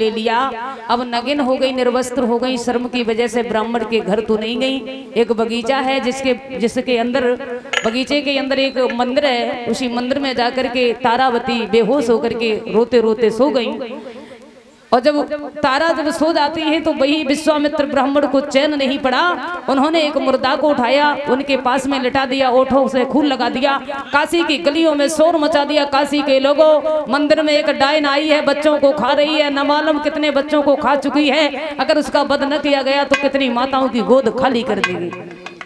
ले लिया। अब नगिन हो गई, निर्वस्त्र हो गई, शर्म की वजह से ब्राह्मण के घर तो नहीं गई। एक बगीचा है जिसके अंदर, बगीचे के अंदर एक मंदिर है, उसी मंदिर में जाकर के तारावती बेहोश होकर के रोते रोते सो गई। और जब तारा जब सो जाती है तो वही विश्वामित्र ब्राह्मण को चैन नहीं पड़ा। उन्होंने एक मुर्दा को उठाया, उनके पास में लिटा दिया, ओठों से खून लगा दिया, काशी की गलियों में शोर मचा दिया। काशी के लोगों, मंदिर में एक डायन आई है, बच्चों को खा रही है, न मालूम कितने बच्चों को खा चुकी है। अगर उसका वध न किया गया तो कितनी माताओं की गोद खाली कर देगी।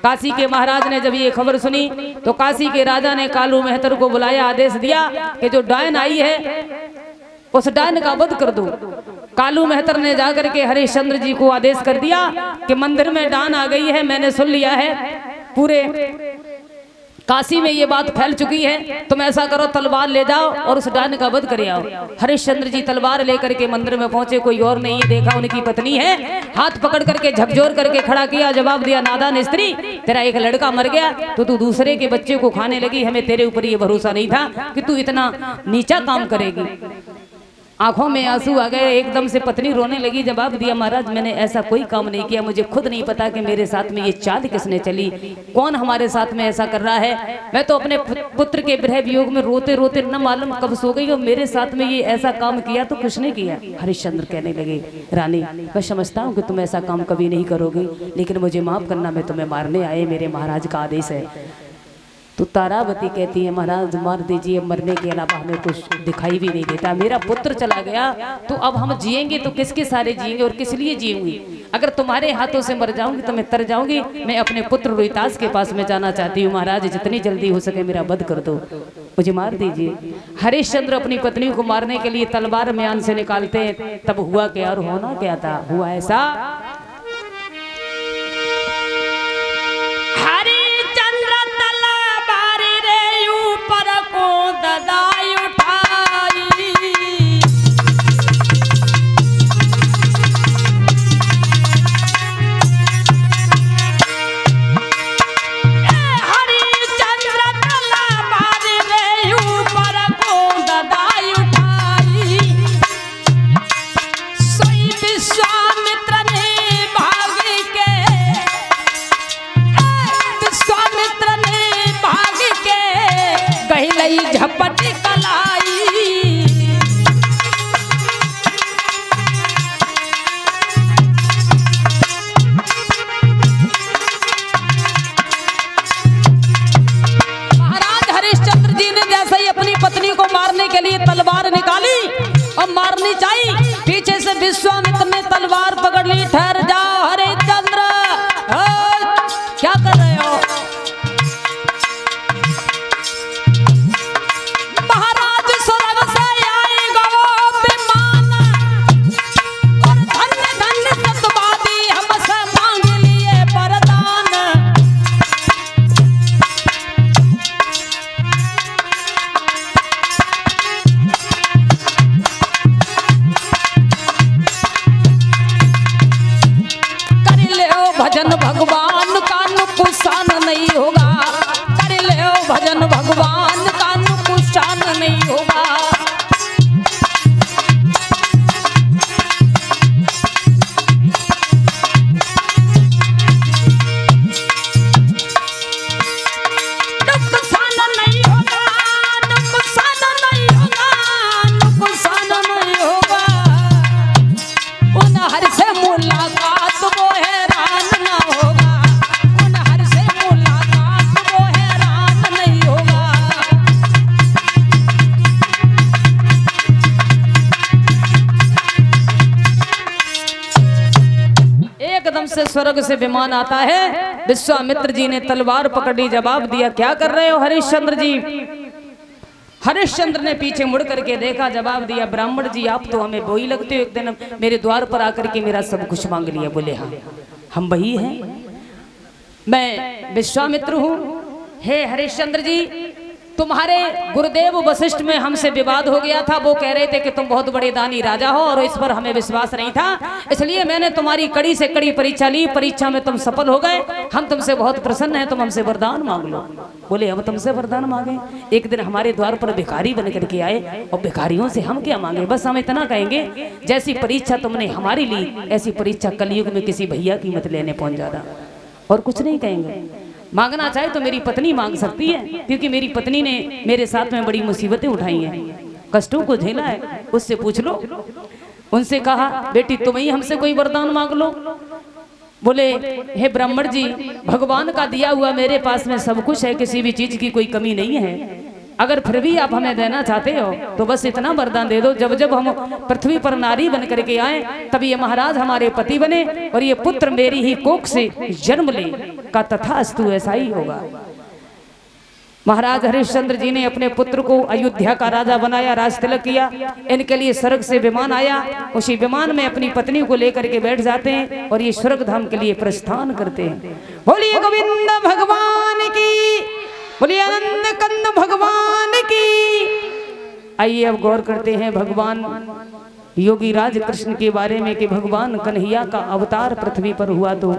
काशी के महाराज ने जब ये खबर सुनी तो काशी के राजा ने कालू मेहतर को बुलाया, आदेश दिया कि जो डायन आई है उस डायन का वध कर दो। कालू मेहतर ने जाकर के हरिश्चंद्र जी को आदेश कर दिया कि मंदिर में डायन आ गई है, मैंने सुन लिया है, पूरे काशी में ये बात फैल चुकी है, तुम ऐसा करो तलवार ले जाओ और उस डायन का वध कर आओ। हरिश्चंद्र जी तलवार लेकर के मंदिर में पहुंचे, कोई और नहीं है, देखा उनकी पत्नी है, हाथ पकड़ करके झकझोर करके खड़ा किया, जवाब दिया, नादान स्त्री, तेरा एक लड़का मर गया तो तू दूसरे के बच्चे को खाने लगी, हमें तेरे ऊपर ये भरोसा नहीं था कि तू इतना नीचा काम करेगी। आंखों में आंसू आ गए, एकदम से पत्नी रोने लगी, जवाब दिया, महाराज मैंने ऐसा कोई काम नहीं किया, मुझे खुद नहीं पता कि मेरे साथ में ये चाल किसने चली, कौन हमारे साथ में ऐसा कर रहा है। मैं तो अपने पुत्र के विरह वियोग में रोते रोते न मालूम कब सो गई और मेरे साथ में ये ऐसा काम किया तो किसने किया। हरिश्चंद्र कहने लगे, रानी मैं समझता हूँ कि तुम ऐसा काम कभी नहीं करोगे, लेकिन मुझे माफ करना, मैं तुम्हें मारने आए, मेरे महाराज का आदेश है। तो तारावती कहती है, महाराज मार दीजिए, मरने के अलावा हमें कुछ दिखाई भी नहीं देता, मेरा पुत्र चला गया तो अब हम जिएंगे तो किसके सारे जिएंगे और किस लिए जिएंगे। अगर तुम्हारे हाथों से मर जाऊंगी तो मैं तर जाऊंगी, मैं अपने पुत्र रोहितास के पास में जाना चाहती हूँ, महाराज जितनी जल्दी हो सके मेरा वध कर दो, मुझे मार दीजिए। हरिश्चंद्र अपनी पत्नी को मारने के लिए तलवार म्यान से निकालते हैं, तब हुआ क्या और होना क्या था, हुआ ऐसा, ददाई उठाई, हरिश्चंद्र तलवार रे ऊपर को ददाई उठाई, सोई विश्वामित्र ने भाग के, विश्वामित्र ने भाग के कही लई झपट कलाई, महाराज हरिश्चंद्र जी ने जैसे ही अपनी पत्नी को मारने के लिए तलवार निकाली और मारनी चाहिए, पीछे से विश्वामित्र ने तलवार पकड़ ली। ठहर जाओ हरिश्चंद्र, क्या कर रहे हो। भजन भगवान का नुकसान नहीं होगा, कर ले भजन भगवान का नुकसान नहीं होगा। नुकसान नहीं होगा, नुकसान नहीं होगा, नुकसान नहीं होगा, उन हर से मुलाकात वो हैरान ना होगा, उन हर से मुलाकात वो हैरान नहीं होगा। एकदम से स्वर्ग से विमान आता है, विश्वामित्र जी ने तलवार पकड़ी, जवाब दिया, क्या कर रहे हो हरिश्चंद्र जी। हरिश्चंद्र ने पीछे मुड़ करके देखा, जवाब दिया, ब्राह्मण जी आप तो हमें वही लगते हो, एक दिन मेरे द्वार पर आकर के मेरा सब कुछ मांग लिया। बोले हाँ हम वही हैं, मैं विश्वामित्र हूँ। हे हरिश्चंद्र जी तुम्हारे गुरुदेव वशिष्ठ में हमसे विवाद हो गया था। वो कह रहे थे कि तुम बहुत बड़े दानी राजा हो और इस पर हमें विश्वास नहीं था, इसलिए मैंने तुम्हारी कड़ी से कड़ी परीक्षा ली। परीक्षा में तुम सफल हो गए, हम तुमसे बहुत प्रसन्न हैं, तुम हमसे वरदान मांग लो। बोले हम तुमसे वरदान मांगे? एक दिन हमारे द्वार पर भिखारी बन करके आए और भिखारियों से हम क्या मांगे, बस हम इतना कहेंगे जैसी परीक्षा तुमने हमारी ली ऐसी परीक्षा कलयुग में किसी भैया की मत लेने पहुंच जाना, और कुछ नहीं कहेंगे। मांगना चाहे तो मेरी पत्नी मांग सकती है, क्योंकि मेरी पत्नी ने मेरे साथ में बड़ी मुसीबतें उठाई हैं, कष्टों को झेला है, उससे पूछ लो। उनसे कहा बेटी तुम ही हमसे कोई वरदान मांग लो। बोले हे ब्राह्मण जी, भगवान का दिया हुआ मेरे पास में सब कुछ है, किसी भी चीज की कोई कमी नहीं है, अगर फिर भी आप हमें देना चाहते हो तो बस इतना वरदान दे दो, जब जब हम पृथ्वी पर नारी बन करके आए तब ये महाराज हमारे पति बने और ये पुत्र मेरी ही कोख से जन्म ले, का तथास्तु ऐसा ही होगा। महाराज हरिश्चंद्र जी ने अपने पुत्र को अयोध्या का राजा बनाया, राज तिलक किया, इनके लिए स्वर्ग से विमान आया, उसी विमान में अपनी पत्नी को लेकर के बैठ जाते हैं और ये स्वर्ग धाम के लिए प्रस्थान करते हैं। बोलिए गोविंद भगवान की, बोलिए आनंद कंद भगवान की। आइए अब गौर करते हैं भगवान योगी राज कृष्ण के बारे में कि भगवान कन्हैया का अवतार पृथ्वी पर हुआ तो